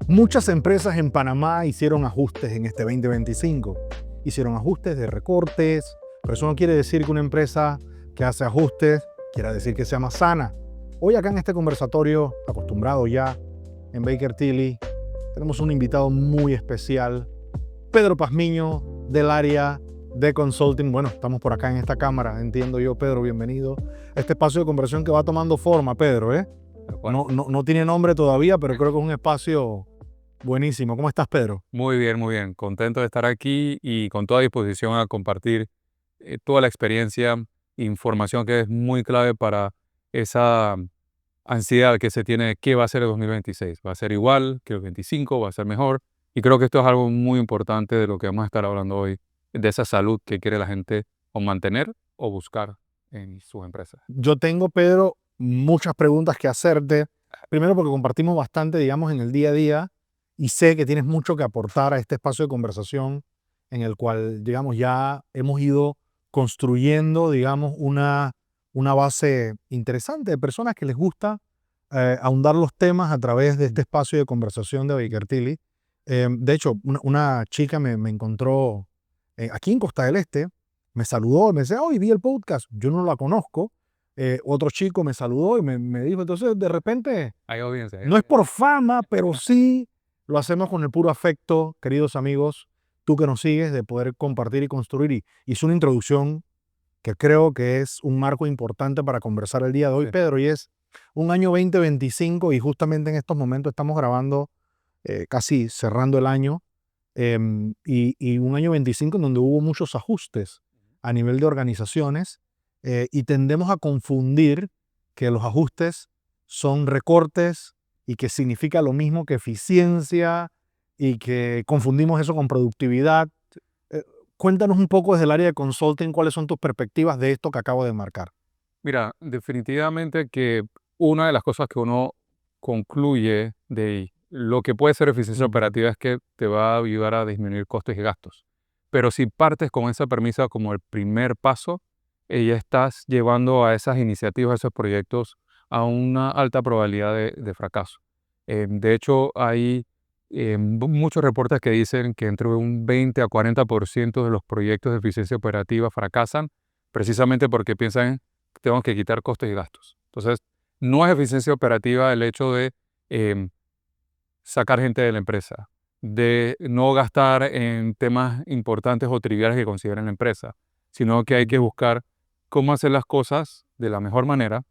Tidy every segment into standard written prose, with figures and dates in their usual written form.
Muchas empresas en Panamá hicieron ajustes en este 2025. Hicieron ajustes de recortes, pero eso no quiere decir que una empresa que hace ajustes quiera decir que sea más sana. Hoy acá en este conversatorio, acostumbrado ya en Baker Tilly, tenemos un invitado muy especial, Pedro Pazmiño, del área de consulting. Bueno, estamos por acá en esta cámara, entiendo yo. Pedro, bienvenido a este espacio de conversación que va tomando forma, Pedro, ¿eh? No tiene nombre todavía, pero creo que es un espacio buenísimo. ¿Cómo estás, Pedro? Muy bien, muy bien. Contento de estar aquí y con toda disposición a compartir toda la experiencia, información que es muy clave para esa ansiedad que se tiene de qué va a ser el 2026. ¿Va a ser igual que el 25? ¿Va a ser mejor? Y creo que esto es algo muy importante de lo que vamos a estar hablando hoy, de esa salud que quiere la gente o mantener o buscar en sus empresas. Yo tengo, Pedro, muchas preguntas que hacerte. Primero porque compartimos bastante, digamos, en el día a día y sé que tienes mucho que aportar a este espacio de conversación en el cual, digamos, ya hemos ido construyendo, digamos, una base interesante de personas que les gusta ahondar los temas a través de este espacio de conversación de Baker Tilly. De hecho, una chica me encontró aquí en Costa del Este, me saludó y me decía, hoy vi el podcast, yo no la conozco. Otro chico me saludó y me dijo, entonces de repente, Hay audiencia, hay no es audiencia. por fama, pero sí lo hacemos con el puro afecto, queridos amigos, tú que nos sigues, de poder compartir y construir. Y hice una introducción que creo que es un marco importante para conversar el día de hoy, Sí. Pedro, y es un año 2025 y justamente en estos momentos estamos grabando, casi cerrando el año, y un año 25 en donde hubo muchos ajustes a nivel de organizaciones, y tendemos a confundir que los ajustes son recortes y que significa lo mismo que eficiencia y que confundimos eso con productividad. Eh, Cuéntanos un poco desde el área de consulting cuáles son tus perspectivas de esto que acabo de marcar. Mira, definitivamente que una de las cosas que uno concluye de lo que puede ser eficiencia operativa es que te va a ayudar a disminuir costes y gastos. Pero si partes con esa premisa como el primer paso, ya estás llevando a esas iniciativas, a esos proyectos a una alta probabilidad de fracaso. De hecho, hay muchos reportes que dicen que entre un 20 a 40% de los proyectos de eficiencia operativa fracasan precisamente porque piensan tengo que quitar costes y gastos. Entonces, no es eficiencia operativa el hecho de em, sacar gente de la empresa, de no gastar en temas importantes o triviales que consideren la empresa, sino que hay que buscar cómo hacer las cosas de la mejor manera.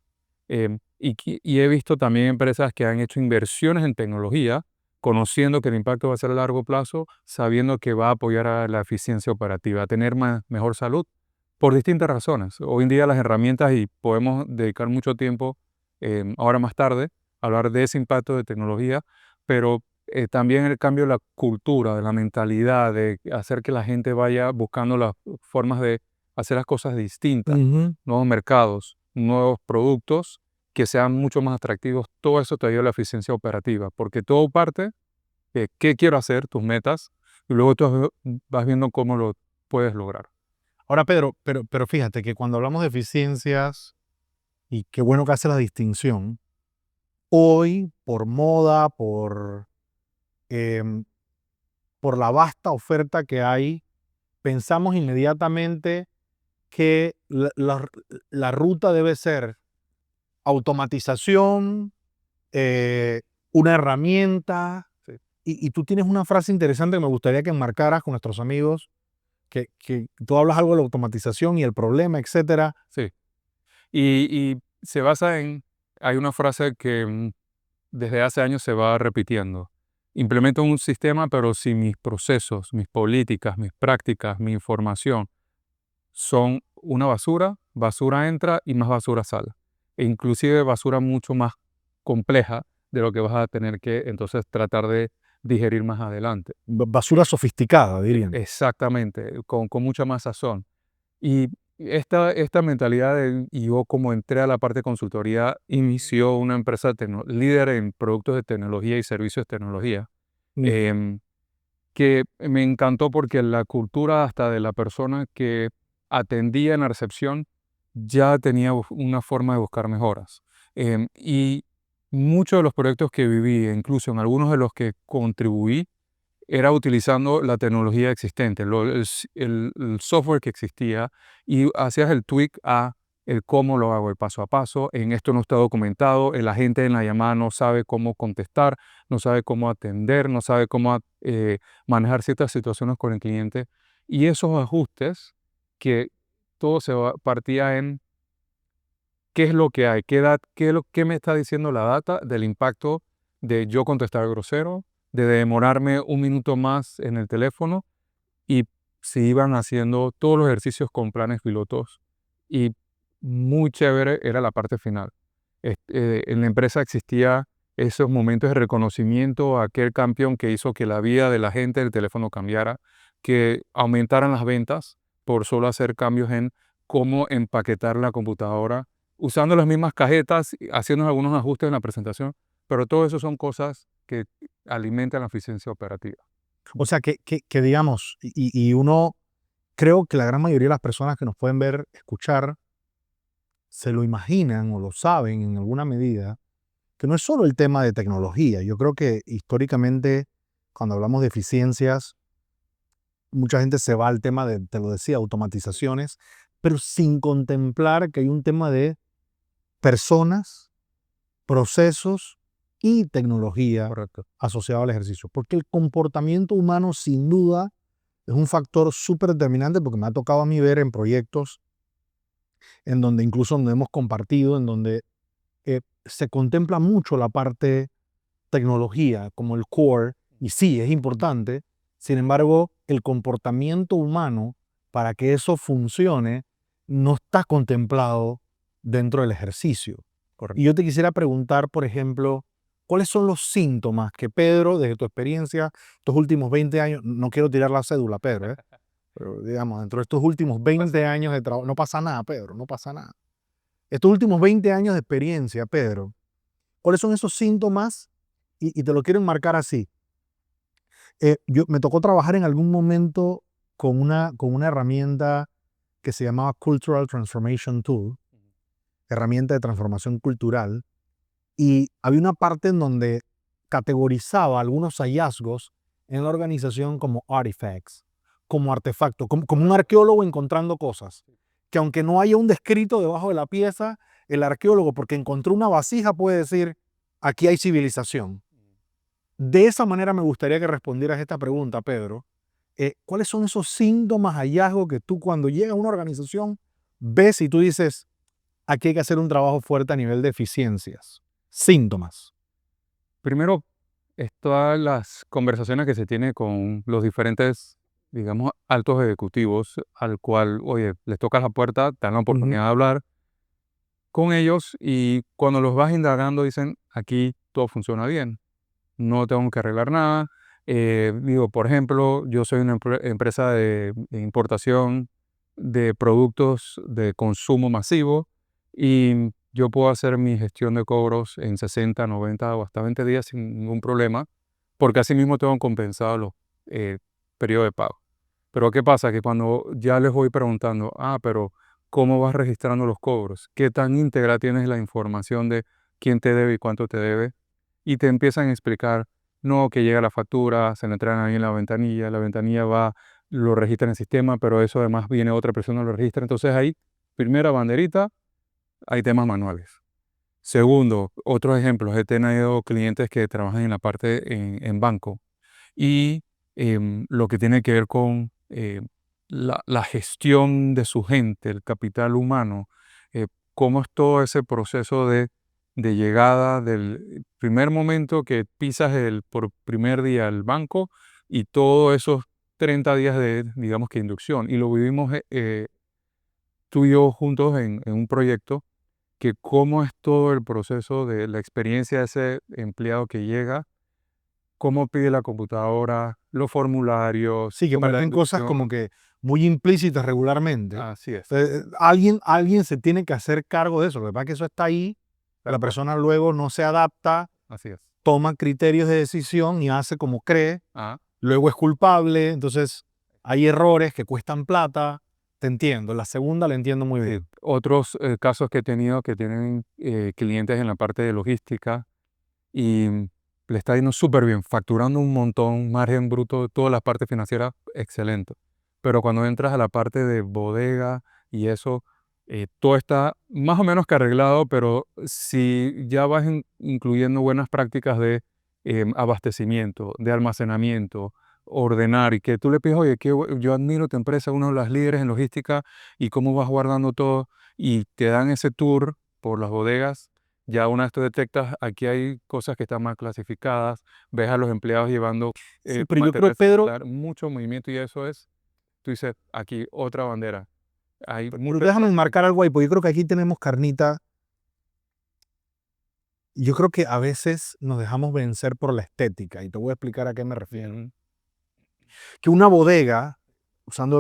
Y he visto también empresas que han hecho inversiones en tecnología, conociendo que el impacto va a ser a largo plazo, sabiendo que va a apoyar a la eficiencia operativa, a tener mejor salud por distintas razones. Hoy en día las herramientas, y podemos dedicar mucho tiempo, ahora más tarde, a hablar de ese impacto de tecnología, pero también el cambio de la cultura, de la mentalidad, de hacer que la gente vaya buscando las formas de hacer las cosas distintas, Ujú. nuevos mercados, nuevos productos que sean mucho más atractivos. Todo eso te ayuda a la eficiencia operativa, porque todo parte de qué quiero hacer, tus metas, y luego tú vas viendo cómo lo puedes lograr. Ahora, Pedro, pero fíjate que cuando hablamos de eficiencias, y qué bueno que hace la distinción, hoy, por moda, em, por la vasta oferta que hay, pensamos inmediatamente que la ruta debe ser automatización, eh, una herramienta. Sí. Y tú tienes una frase interesante que me gustaría que enmarcaras con nuestros amigos, que tú hablas algo de la automatización y el problema, etcétera. Sí. Y se basa en, hay una frase que desde hace años se va repitiendo. Implemento un sistema, pero si mis procesos, mis políticas, mis prácticas, mi información son una basura, basura entra y más basura sale. E inclusive basura mucho más compleja de lo que vas a tener que entonces tratar de digerir más adelante. Basura sofisticada, dirían. Exactamente, con mucha más sazón. Y esta mentalidad, y yo como entré a la parte de consultoría, inició una empresa líder en productos de tecnología y servicios de tecnología, Mm. em, que me encantó porque la cultura hasta de la persona que atendía en la recepción ya tenía una forma de buscar mejoras. Y muchos de los proyectos que viví, e incluso en algunos de los que contribuí, era utilizando la tecnología existente, el software que existía, y hacías el tweak a el cómo lo hago, el paso a paso. En esto no está documentado, el agente en la llamada no sabe cómo contestar, no sabe cómo atender, no sabe cómo manejar ciertas situaciones con el cliente. Y esos ajustes que todo partía en qué es lo que hay, qué me está diciendo la data del impacto de yo contestar grosero, de demorarme un minuto más en el teléfono, y se iban haciendo todos los ejercicios con planes pilotos, y muy chévere era la parte final. En la empresa existía esos momentos de reconocimiento a aquel campeón que hizo que la vida de la gente del teléfono cambiara, que aumentaran las ventas por solo hacer cambios en cómo empaquetar la computadora, usando las mismas cajetas, haciendo algunos ajustes en la presentación, pero todo eso son cosas que alimentan la eficiencia operativa. O sea, que digamos, y uno, creo que la gran mayoría de las personas que nos pueden ver, escuchar, se lo imaginan o lo saben en alguna medida, que no es solo el tema de tecnología. Yo creo que históricamente, cuando hablamos de eficiencias, mucha gente se va al tema de, te lo decía, automatizaciones, pero sin contemplar que hay un tema de personas, procesos y tecnología Correcto. asociado al ejercicio. Porque el comportamiento humano, sin duda, es un factor súper determinante, porque me ha tocado a mí ver en proyectos en donde incluso donde hemos compartido, en donde se contempla mucho la parte tecnología como el core, y sí, es importante. Sin embargo, el comportamiento humano, para que eso funcione, no está contemplado dentro del ejercicio. Correcto. Y yo te quisiera preguntar, por ejemplo, ¿cuáles son los síntomas que Pedro, desde tu experiencia, estos últimos 20 años, no quiero tirar la cédula, Pedro, pero digamos, dentro de estos últimos 20 años de trabajo, no pasa nada, Pedro, no pasa nada. Estos últimos 20 años de experiencia, Pedro, ¿cuáles son esos síntomas? Y te lo quiero enmarcar así. Me tocó trabajar en algún momento con una herramienta que se llamaba Cultural Transformation Tool, herramienta de transformación cultural, y había una parte en donde categorizaba algunos hallazgos en la organización como artifacts, como artefactos, como un arqueólogo encontrando cosas, que aunque no haya un descrito debajo de la pieza, el arqueólogo, porque encontró una vasija, puede decir, aquí hay civilización. De esa manera me gustaría que respondieras esta pregunta, Pedro. ¿Cuáles son esos síntomas, hallazgos que tú cuando llegas a una organización ves y tú dices, aquí hay que hacer un trabajo fuerte a nivel de eficiencias? Síntomas. Primero, todas las conversaciones que se tiene con los diferentes, digamos, altos ejecutivos, al cual, oye, les tocas la puerta, te dan la Ujú. oportunidad de hablar con ellos, y cuando los vas indagando dicen, aquí todo funciona bien, no tengo que arreglar nada. Digo, por ejemplo, yo soy una empresa de importación de productos de consumo masivo, y yo puedo hacer mi gestión de cobros en 60, 90 o hasta 20 días sin ningún problema, porque así mismo tengo compensado los periodos de pago. Pero ¿qué pasa? Que cuando ya les voy preguntando, pero ¿cómo vas registrando los cobros? ¿Qué tan íntegra tienes la información de quién te debe y cuánto te debe? Y te empiezan a explicar, no, que llega la factura, se le entregan ahí en la ventanilla va, lo registra en el sistema, pero eso además viene otra persona, lo registra. Entonces ahí, primera banderita, hay temas manuales. Segundo, otros ejemplos, he tenido clientes que trabajan en la parte en banco, y lo que tiene que ver con la gestión de su gente, el capital humano, cómo es todo ese proceso de llegada del primer momento que pisas por primer día al banco, y todos esos 30 días de, digamos que inducción. Y lo vivimos tú y yo juntos en un proyecto, que cómo es todo el proceso de la experiencia de ese empleado que llega, cómo pide la computadora, los formularios, Sí, que cómo es la parecen cosas como inducción. que muy implícitas regularmente. Así es. Entonces, alguien se tiene que hacer cargo de eso. Lo que pasa es que eso está ahí, Tal la cual. persona luego no se adapta, Así es. toma criterios de decisión y hace como cree, Ah, luego es culpable, entonces hay errores que cuestan plata. Te entiendo, la segunda la entiendo muy sí. bien. Otros casos que he tenido que tienen clientes en la parte de logística, y le está yendo súper bien, facturando un montón, margen bruto, todas las partes financieras, excelente. Pero cuando entras a la parte de bodega y eso, todo está más o menos que arreglado, pero si ya vas incluyendo buenas prácticas de abastecimiento, de almacenamiento, ordenar y que tú le pides, oye, yo admiro tu empresa, uno de los líderes en logística y cómo vas guardando todo y te dan ese tour por las bodegas. Ya una vez tú detectas, aquí hay cosas que están mal clasificadas, ves a los empleados llevando Sí, pero yo creo, material Pedro, escolar, mucho movimiento y eso es, tú dices, aquí otra bandera. Hay pero mucho déjame espacio. marcar algo ahí, porque yo creo que aquí tenemos carnita. Yo creo que a veces nos dejamos vencer por la estética, y te voy a explicar a qué me refiero. Ujú, Que una bodega,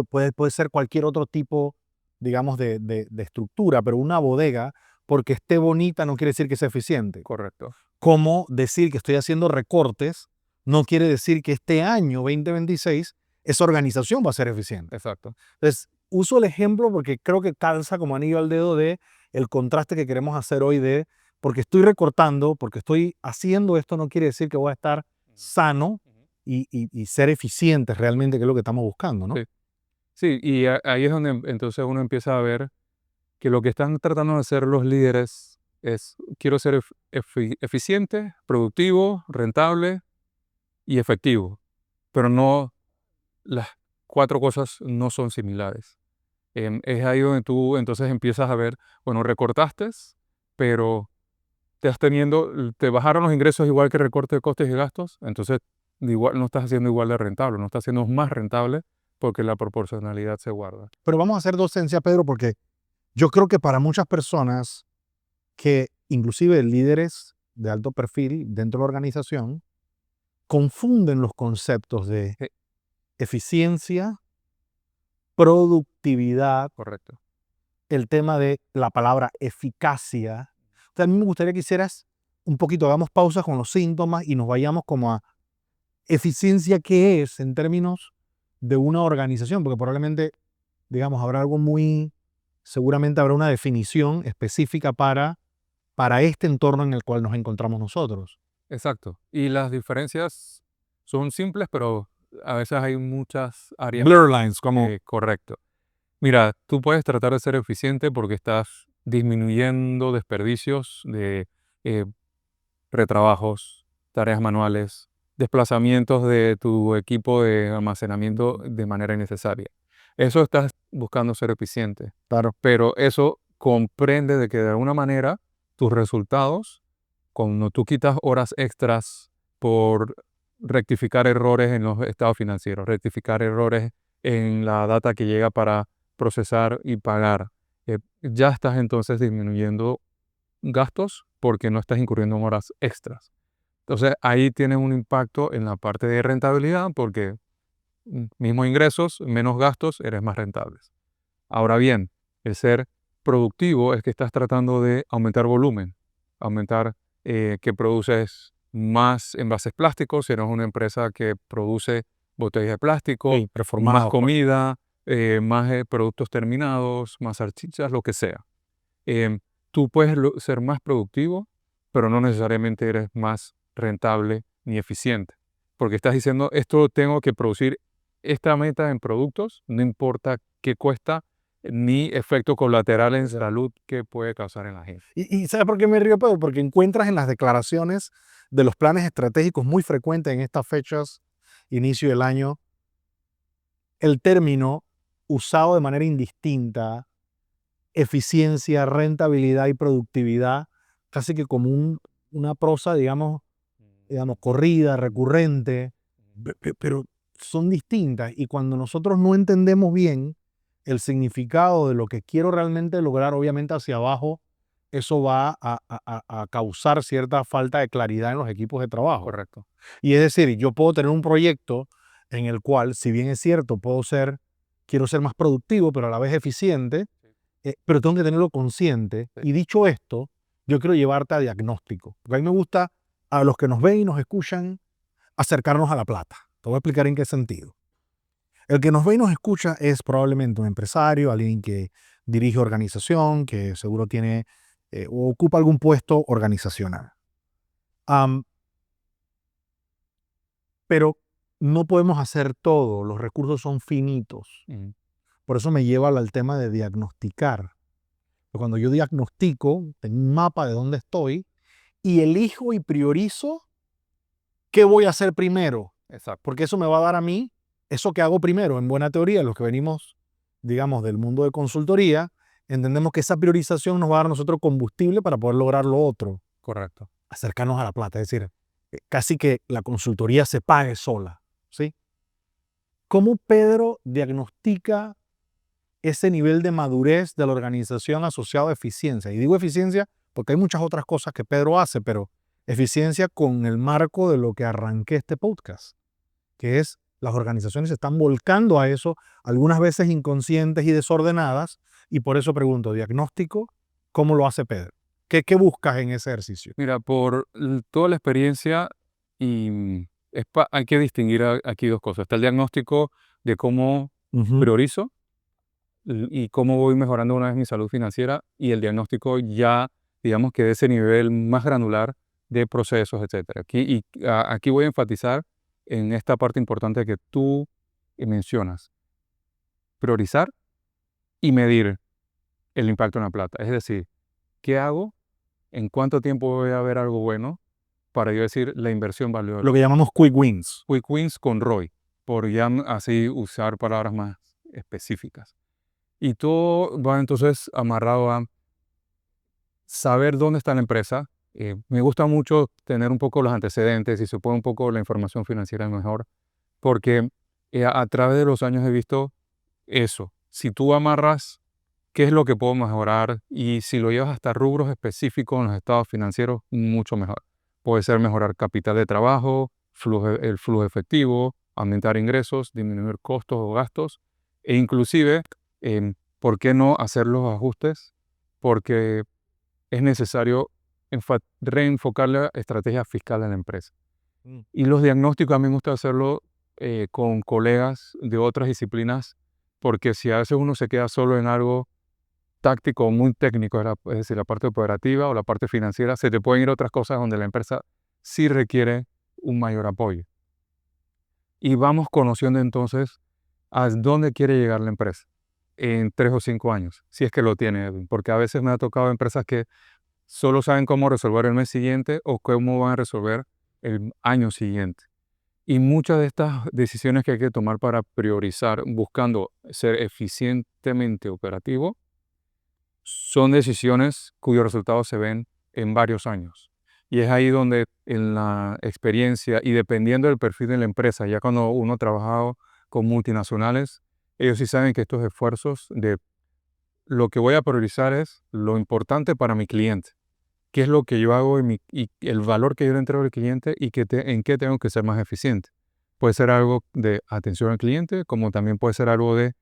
puede ser cualquier otro tipo, digamos, de estructura, pero una bodega, porque esté bonita, no quiere decir que sea eficiente. correcto, Como decir que estoy haciendo recortes, no quiere decir que este año 2026 esa organización va a ser eficiente. exacto. Entonces, uso el ejemplo porque creo que calza como anillo al dedo de el contraste que queremos hacer hoy de porque estoy recortando, porque estoy haciendo esto, no quiere decir que voy a estar sano Ujú. y ser eficientes realmente, que es lo que estamos buscando, ¿no? Sí, sí, y ahí es donde entonces uno empieza a ver que lo que están tratando de hacer los líderes es, quiero ser eficiente, productivo, rentable y efectivo, pero no, las cuatro cosas no son similares. Es ahí donde tú entonces empiezas a ver, bueno, recortaste, pero te bajaron los ingresos igual que recorte de costes y gastos, entonces igual, no estás haciendo igual de rentable, no estás haciendo más rentable porque la proporcionalidad se guarda. Pero vamos a hacer docencia, Pedro, porque yo creo que para muchas personas que inclusive líderes de alto perfil dentro de la organización confunden los conceptos de Sí, eficiencia, productividad, correcto. el tema de la palabra eficacia. O sea, a mí me gustaría que hicieras un poquito, hagamos pausas con los síntomas y nos vayamos como a eficiencia, ¿qué es en términos de una organización? Porque probablemente, digamos, habrá algo seguramente habrá una definición específica para este entorno en el cual nos encontramos nosotros. Exacto. Y las diferencias son simples, pero a veces hay muchas áreas. Blur lines, como Correcto. Mira, tú puedes tratar de ser eficiente porque estás disminuyendo desperdicios de eh, retrabajos, tareas manuales, desplazamientos de tu equipo de almacenamiento de manera innecesaria. Eso estás buscando ser eficiente, claro. pero eso comprende de que de alguna manera tus resultados, cuando tú quitas horas extras por rectificar errores en los estados financieros, rectificar errores en la data que llega para procesar y pagar, ya estás entonces disminuyendo gastos porque no estás incurriendo en horas extras. Entonces ahí tienes un impacto en la parte de rentabilidad porque mismos ingresos, menos gastos, eres más rentable. Ahora bien, el ser productivo es que estás tratando de aumentar volumen, aumentar que produces más envases plásticos, si eres una empresa que produce botellas de plástico, Sí, más performados, pues. comida, más productos terminados, más salchichas, lo que sea. Em, Tú puedes ser más productivo, pero no necesariamente eres más rentable ni eficiente, porque estás diciendo, esto tengo que producir esta meta en productos, no importa qué cuesta, ni efecto colateral en salud que puede causar en la gente. Y ¿sabes por qué me río, Pedro? Porque encuentras en las declaraciones de los planes estratégicos muy frecuentes en estas fechas, inicio del año, el término usado de manera indistinta, eficiencia, rentabilidad y productividad, casi que como una prosa, digamos, corrida, recurrente, pero son distintas. Y cuando nosotros no entendemos bien el significado de lo que quiero realmente lograr, obviamente hacia abajo, eso va a causar cierta falta de claridad en los equipos de trabajo. Correcto. Y es decir, yo puedo tener un proyecto en el cual, si bien es cierto, quiero ser más productivo, pero a la vez eficiente, pero tengo que tenerlo consciente. Sí. Y dicho esto, yo quiero llevarte a diagnóstico. Porque a mí me gusta, a los que nos ven y nos escuchan, acercarnos a la plata. Te voy a explicar en qué sentido. El que nos ve y nos escucha es probablemente un empresario, alguien que dirige organización, que seguro tiene o ocupa algún puesto organizacional. Am, pero no podemos hacer todo, los recursos son finitos. Por eso me lleva al tema de diagnosticar. Cuando yo diagnostico, tengo un mapa de dónde estoy y elijo y priorizo qué voy a hacer primero. Exacto. Porque eso me va a dar a mí eso que hago primero. En buena teoría, los que venimos, digamos, del mundo de consultoría, entendemos que esa priorización nos va a dar a nosotros combustible para poder lograr lo otro. Correcto. Acercarnos a la plata. Es decir, casi que la consultoría se pague sola. ¿Sí? ¿Cómo Pedro diagnostica ese nivel de madurez de la organización asociado a eficiencia? Y digo eficiencia porque hay muchas otras cosas que Pedro hace, pero eficiencia con el marco de lo que arranqué este podcast, que es las organizaciones se están volcando a eso, algunas veces inconscientes y desordenadas, y por eso pregunto, diagnóstico, ¿cómo lo hace Pedro? ¿Qué buscas en ese ejercicio? Mira, por toda la experiencia y hay que distinguir aquí dos cosas. Está el diagnóstico de cómo priorizo y cómo voy mejorando una vez mi salud financiera y el diagnóstico ya, digamos que de ese nivel más granular de procesos, etcétera. Aquí voy a enfatizar en esta parte importante que tú mencionas. Priorizar y medir el impacto en la plata. Es decir, ¿qué hago? ¿En cuánto tiempo voy a ver algo bueno? Para yo decir, la inversión valió. Lo que llamamos quick wins. Quick wins con ROI, por ya así usar palabras más específicas. Y todo va entonces amarrado a saber dónde está la empresa. Me gusta mucho tener un poco los antecedentes y se puede un poco la información financiera mejor, porque a través de los años he visto eso. Si tú amarras qué es lo que puedo mejorar y si lo llevas hasta rubros específicos en los estados financieros, mucho mejor. Puede ser mejorar capital de trabajo, el flujo efectivo, aumentar ingresos, disminuir costos o gastos e inclusive, ¿por qué no hacer los ajustes? Porque es necesario reenfocar la estrategia fiscal en la empresa. Y los diagnósticos a mí me gusta hacerlo con colegas de otras disciplinas, porque si a veces uno se queda solo en algo táctico o muy técnico, es decir, la parte operativa o la parte financiera, se te pueden ir otras cosas donde la empresa sí requiere un mayor apoyo. Y vamos conociendo entonces a dónde quiere llegar la empresa en 3 o 5 años, si es que lo tiene, Edwin, porque a veces me ha tocado empresas que solo saben cómo resolver el mes siguiente o cómo van a resolver el año siguiente. Y muchas de estas decisiones que hay que tomar para priorizar, buscando ser eficientemente operativo, son decisiones cuyos resultados se ven en varios años. Y es ahí donde en la experiencia y dependiendo del perfil de la empresa, ya cuando uno ha trabajado con multinacionales, ellos sí saben que estos esfuerzos de lo que voy a priorizar es lo importante para mi cliente. ¿Qué es lo que yo hago y el valor que yo le entrego al cliente y en qué tengo que ser más eficiente? Puede ser algo de atención al cliente, como también puede ser algo de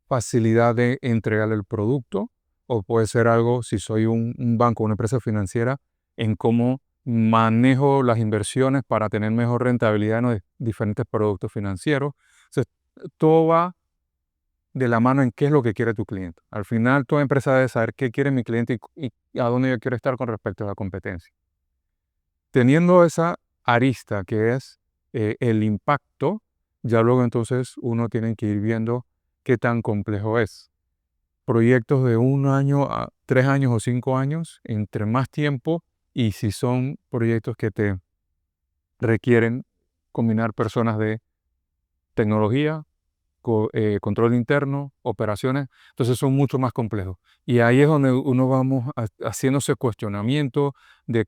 facilidad de entregar el producto, o puede ser algo, si soy un banco, una empresa financiera, en cómo manejo las inversiones para tener mejor rentabilidad en los diferentes productos financieros. Entonces, todo va de la mano en qué es lo que quiere tu cliente. Al final, toda empresa debe saber qué quiere mi cliente y a dónde yo quiero estar con respecto a la competencia. Teniendo esa arista que es el impacto, ya luego entonces uno tiene que ir viendo qué tan complejo es. Proyectos de 1 año a 3 años o 5 años, entre más tiempo, y si son proyectos que te requieren combinar personas de tecnología, control interno, operaciones, entonces son mucho más complejos. Y ahí es donde uno vamos haciéndose cuestionamiento de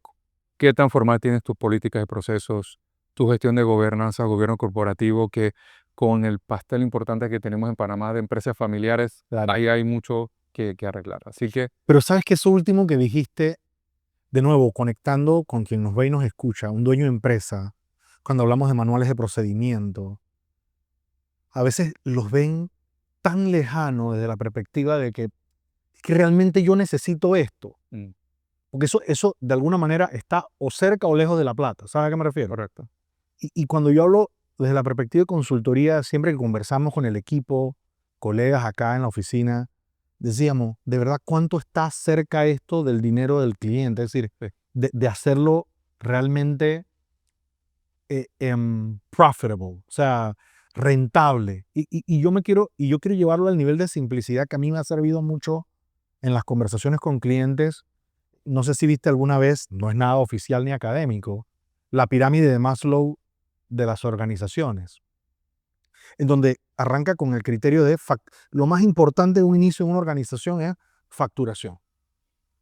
qué tan formal tienes tus políticas y procesos, tu gestión de gobernanza, gobierno corporativo, que con el pastel importante que tenemos en Panamá de empresas familiares, Claro. ahí hay mucho que arreglar. Así que Pero sabes que eso último que dijiste, de nuevo, conectando con quien nos ve y nos escucha, un dueño de empresa, cuando hablamos de manuales de procedimiento, a veces los ven tan lejano desde la perspectiva de que realmente yo necesito esto. mm, Porque eso de alguna manera está o cerca o lejos de la plata. ¿Sabes a qué me refiero? correcto. Y cuando yo hablo desde la perspectiva de consultoría, siempre que conversamos con el equipo, colegas acá en la oficina, decíamos, de verdad, ¿cuánto está cerca esto del dinero del cliente? Es decir, Sí. de hacerlo realmente profitable, o sea, rentable. Y yo quiero llevarlo al nivel de simplicidad que a mí me ha servido mucho en las conversaciones con clientes. No sé si viste alguna vez, no es nada oficial ni académico, la pirámide de Maslow de las organizaciones, en donde arranca con el criterio de lo más importante de un inicio en una organización es facturación.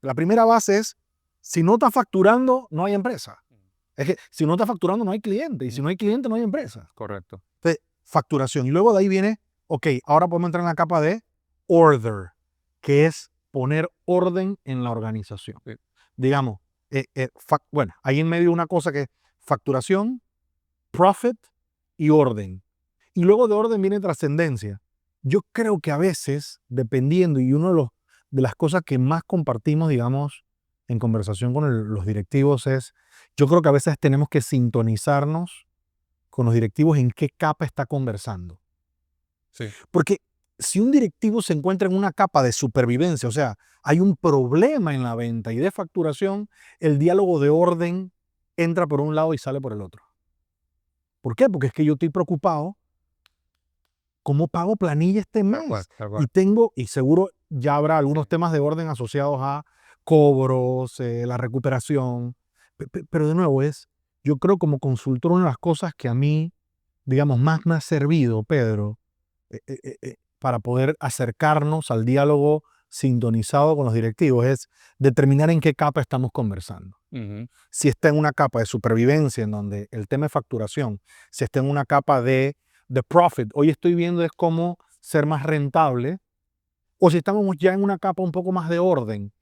La primera base es, si no está facturando, no hay empresa. Es que si no está facturando, no hay cliente. Y si no hay cliente, no hay empresa. Correcto. Entonces, facturación. Y luego de ahí viene, ok, ahora podemos entrar en la capa de order, que es poner orden en la organización. Sí. Digamos, bueno, ahí en medio una cosa que es facturación, profit y orden. Y luego de orden viene trascendencia. Yo creo que a veces, dependiendo, y de las cosas que más compartimos, digamos, en conversación con los directivos es, yo creo que a veces tenemos que sintonizarnos con los directivos en qué capa está conversando. Sí. Porque si un directivo se encuentra en una capa de supervivencia, o sea, hay un problema en la venta y de facturación, el diálogo de orden entra por un lado y sale por el otro. ¿Por qué? Porque es que yo estoy preocupado cómo pago planilla este mes. Y seguro ya habrá algunos temas de orden asociados a cobros, la recuperación. Pero de nuevo yo creo como consultor, una de las cosas que a mí, digamos, más me ha servido, Pedro, para poder acercarnos al diálogo sintonizado con los directivos es determinar en qué capa estamos conversando. Si está en una capa de supervivencia, en donde el tema de facturación, si está en una capa de profit, hoy estoy viendo es cómo ser más rentable, o si estamos ya en una capa un poco más de orden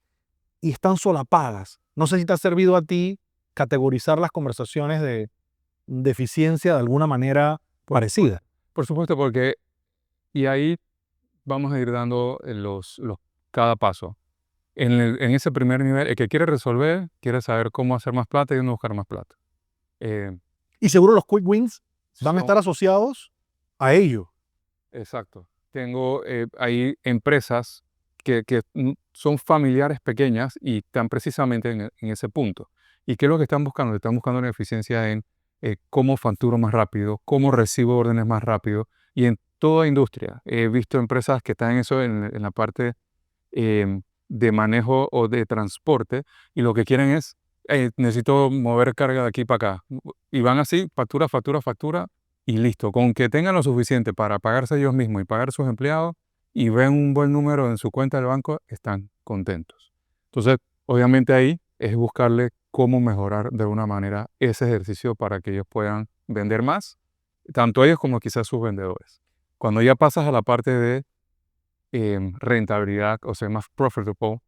y están solapadas. No sé si te ha servido a ti categorizar las conversaciones de eficiencia de alguna manera parecida. Por supuesto, porque y ahí vamos a ir dando cada paso. En ese primer nivel, el que quiere resolver, quiere saber cómo hacer más plata y dónde buscar más plata. Y seguro los quick wins van a Son- estar asociados a ello. Exacto. Tengo ahí empresas que son familiares pequeñas y están precisamente en ese punto. ¿Y qué es lo que están buscando? Están buscando una eficiencia en cómo facturo más rápido, cómo recibo órdenes más rápido. Y en toda industria he visto empresas que están en eso, en la parte de manejo o de transporte, y lo que quieren es, necesito mover carga de aquí para acá. Y van así, factura, factura, factura, y listo. Con que tengan lo suficiente para pagarse ellos mismos y pagar a sus empleados y ven un buen número en su cuenta del banco, están contentos. Entonces, obviamente ahí es buscarle cómo mejorar de alguna manera ese ejercicio para que ellos puedan vender más, tanto ellos como quizás sus vendedores. Cuando ya pasas a la parte de rentabilidad, o sea, más profitable,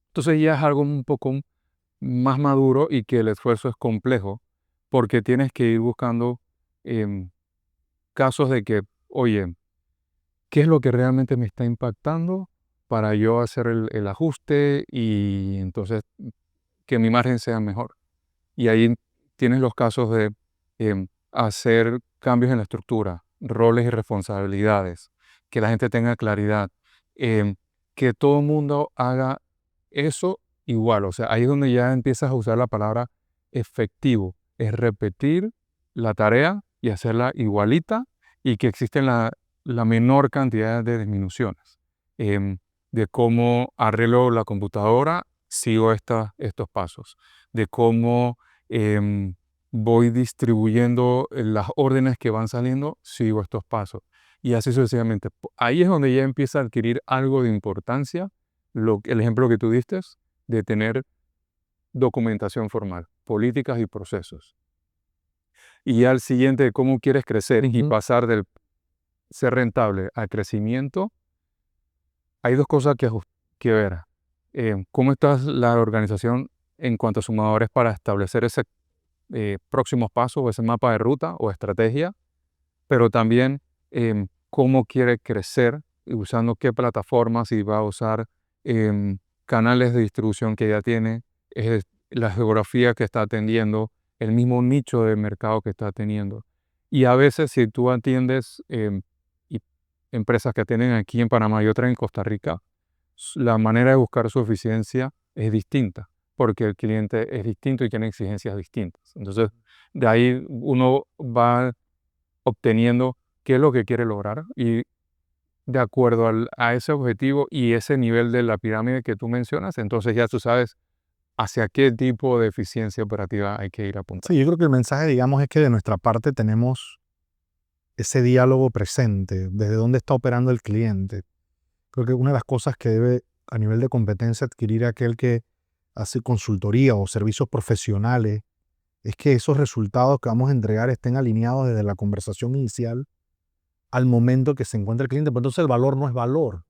entonces ya es algo un poco más maduro y que el esfuerzo es complejo porque tienes que ir buscando em, casos de que, oye, ¿qué es lo que realmente me está impactando para yo hacer el ajuste y entonces que mi margen sea mejor? Y ahí tienes los casos de hacer cambios en la estructura, roles y responsabilidades, que la gente tenga claridad, em, que todo el mundo haga eso igual. O sea, ahí es donde ya empiezas a usar la palabra efectivo. Es repetir la tarea y hacerla igualita y que existen la menor cantidad de disminuciones. De cómo arreglo la computadora, sigo estos pasos. De cómo voy distribuyendo las órdenes que van saliendo, sigo estos pasos. Y así sucesivamente. Ahí es donde ya empieza a adquirir algo de importancia el ejemplo que tú diste de tener documentación formal, políticas y procesos. Y al siguiente, cómo quieres crecer y pasar del ser rentable al crecimiento, hay dos cosas que ver. ¿Cómo está la organización en cuanto a sumadores para establecer ese próximos pasos o ese mapa de ruta o estrategia? Pero también cómo quiere crecer y usando qué plataformas y va a usar canales de distribución que ya tiene, la geografía que está atendiendo, el mismo nicho de mercado que está teniendo. Y a veces si tú atiendes y empresas que tienen aquí en Panamá y otras en Costa Rica, la manera de buscar su eficiencia es distinta. porque el cliente es distinto y tiene exigencias distintas. Entonces, de ahí uno va obteniendo qué es lo que quiere lograr y de acuerdo a ese objetivo y ese nivel de la pirámide que tú mencionas, entonces ya tú sabes hacia qué tipo de eficiencia operativa hay que ir apuntando. Sí, yo creo que el mensaje, digamos, es que de nuestra parte tenemos ese diálogo presente, desde dónde está operando el cliente. Creo que una de las cosas que debe a nivel de competencia adquirir aquel que hace consultoría o servicios profesionales es que esos resultados que vamos a entregar estén alineados desde la conversación inicial al momento que se encuentra el cliente. Pero entonces el valor no es valor.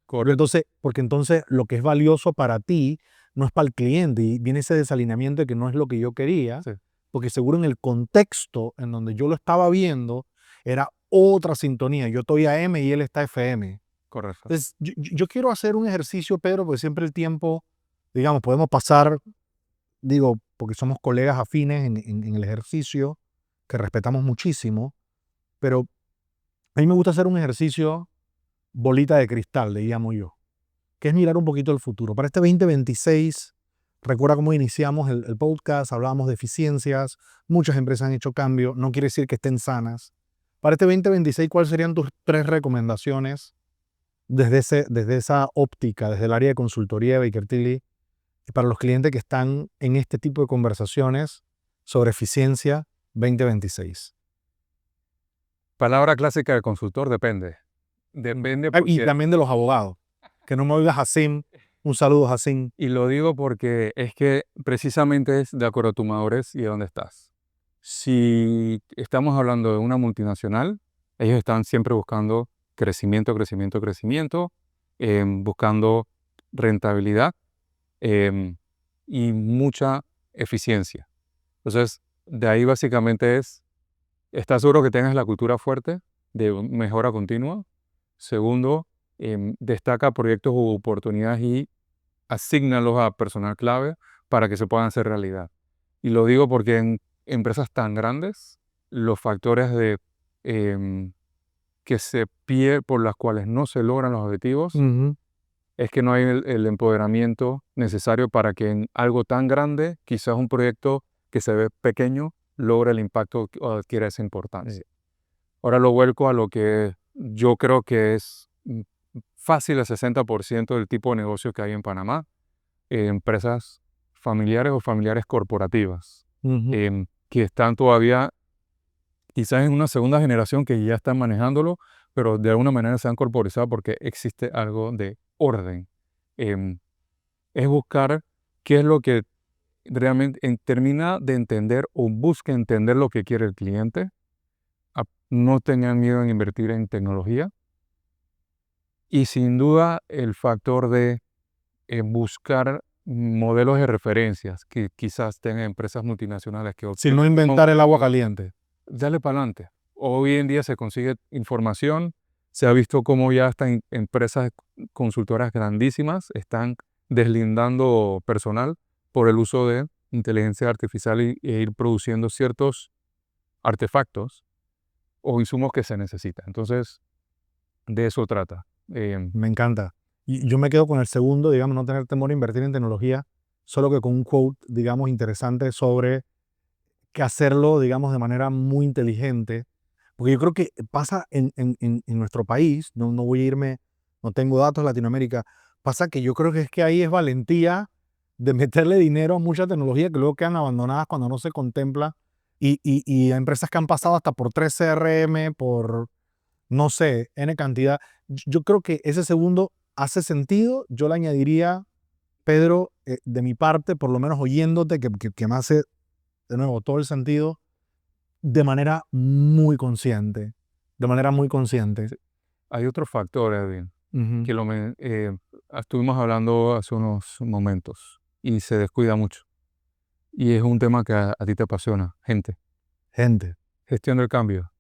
Porque entonces lo que es valioso para ti no es para el cliente y viene ese desalineamiento de que no es lo que yo quería, Sí, porque seguro en el contexto en donde yo lo estaba viendo era otra sintonía. Yo estoy AM y él está FM. correcto. Entonces, yo quiero hacer un ejercicio, Pedro, porque siempre el tiempo, digamos, podemos pasar, digo, porque somos colegas afines en el ejercicio, que respetamos muchísimo, pero a mí me gusta hacer un ejercicio bolita de cristal, le llamo yo, que es mirar un poquito el futuro. Para este 2026, recuerda cómo iniciamos el podcast, hablábamos de eficiencias, muchas empresas han hecho cambio, no quiere decir que estén sanas. Para este 2026, ¿cuáles serían tus 3 recomendaciones desde esa óptica, desde el área de consultoría de Baker Tilly, para los clientes que están en este tipo de conversaciones sobre eficiencia 2026? Palabra clásica del consultor, depende. Depende Y porque, también de los abogados. Que no me oigas Jacín. Un saludo, Jacín. y lo digo porque es que precisamente es de acuerdo a tu madurez y de dónde estás. Si estamos hablando de una multinacional, ellos están siempre buscando crecimiento, crecimiento, crecimiento, buscando rentabilidad em, y mucha eficiencia. Entonces, de ahí básicamente es, ¿estás seguro que tengas la cultura fuerte de mejora continua? Segundo, destaca proyectos u oportunidades y asígnalos a personal clave para que se puedan hacer realidad. Y lo digo porque en empresas tan grandes, los factores em, que se pierden, por las cuales no se logran los objetivos, Ujú. es que no hay el empoderamiento necesario para que en algo tan grande, quizás un proyecto que se ve pequeño, logre el impacto o adquiera esa importancia. Ahora lo vuelco a lo que yo creo que es fácil el 60% del tipo de negocio que hay en Panamá, empresas familiares o familiares corporativas, Ujú. que están todavía quizás en una segunda generación que ya están manejándolo, pero de alguna manera se han corporizado porque existe algo de orden. Em, es buscar qué es lo que realmente termina de entender o busca entender lo que quiere el cliente. No tengan miedo en invertir en tecnología y sin duda el factor de buscar modelos de referencias que quizás tengan empresas multinacionales que Sin no obtengan inventar el agua caliente. dale para adelante. Hoy en día se consigue información, se ha visto cómo ya hasta empresas consultoras grandísimas están deslindando personal por el uso de inteligencia artificial e ir produciendo ciertos artefactos o insumos que se necesitan. Entonces, de eso trata. Me encanta. Y yo me quedo con el segundo, digamos, no tener temor a invertir en tecnología, solo que con un quote, digamos, interesante sobre que hacerlo, digamos, de manera muy inteligente. Porque yo creo que pasa en nuestro país, no voy a irme, no tengo datos de Latinoamérica, pasa que yo creo que es que ahí es valentía de meterle dinero a mucha tecnología que luego quedan abandonadas cuando no se contempla. Y a empresas que han pasado hasta por 3 CRM, por, no sé, N cantidad. Yo creo que ese segundo hace sentido. Yo le añadiría, Pedro, de mi parte, por lo menos oyéndote, que me hace, de nuevo, todo el sentido, de manera muy consciente. De manera muy consciente. Hay otro factor, Edwin, Ujú. que estuvimos hablando hace unos momentos y se descuida mucho. Y es un tema que a ti te apasiona, gente. Gente. Gestión del cambio.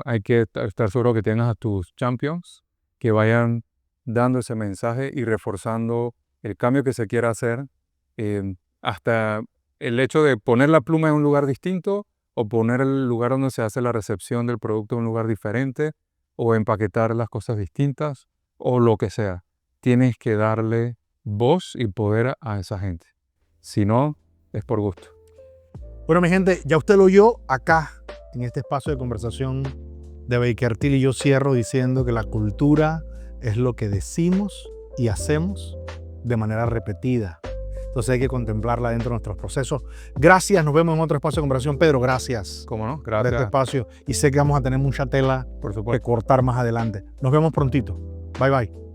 Hay que estar seguro que tengas a tus champions que vayan dando ese mensaje y reforzando el cambio que se quiera hacer, hasta el hecho de poner la pluma en un lugar distinto o poner el lugar donde se hace la recepción del producto en un lugar diferente o empaquetar las cosas distintas o lo que sea. Tienes que darle voz y poder a esa gente. Si no, es por gusto. Bueno, mi gente, ya usted lo oyó acá, en este espacio de conversación de Baker Tilly. Yo cierro diciendo que la cultura es lo que decimos y hacemos de manera repetida. Entonces hay que contemplarla dentro de nuestros procesos. Gracias, nos vemos en otro espacio de conversación. Pedro, gracias ¿Cómo no? por Gracias. este espacio. Y sé que vamos a tener mucha tela Por que supuesto. cortar más adelante. Nos vemos prontito. Bye, bye.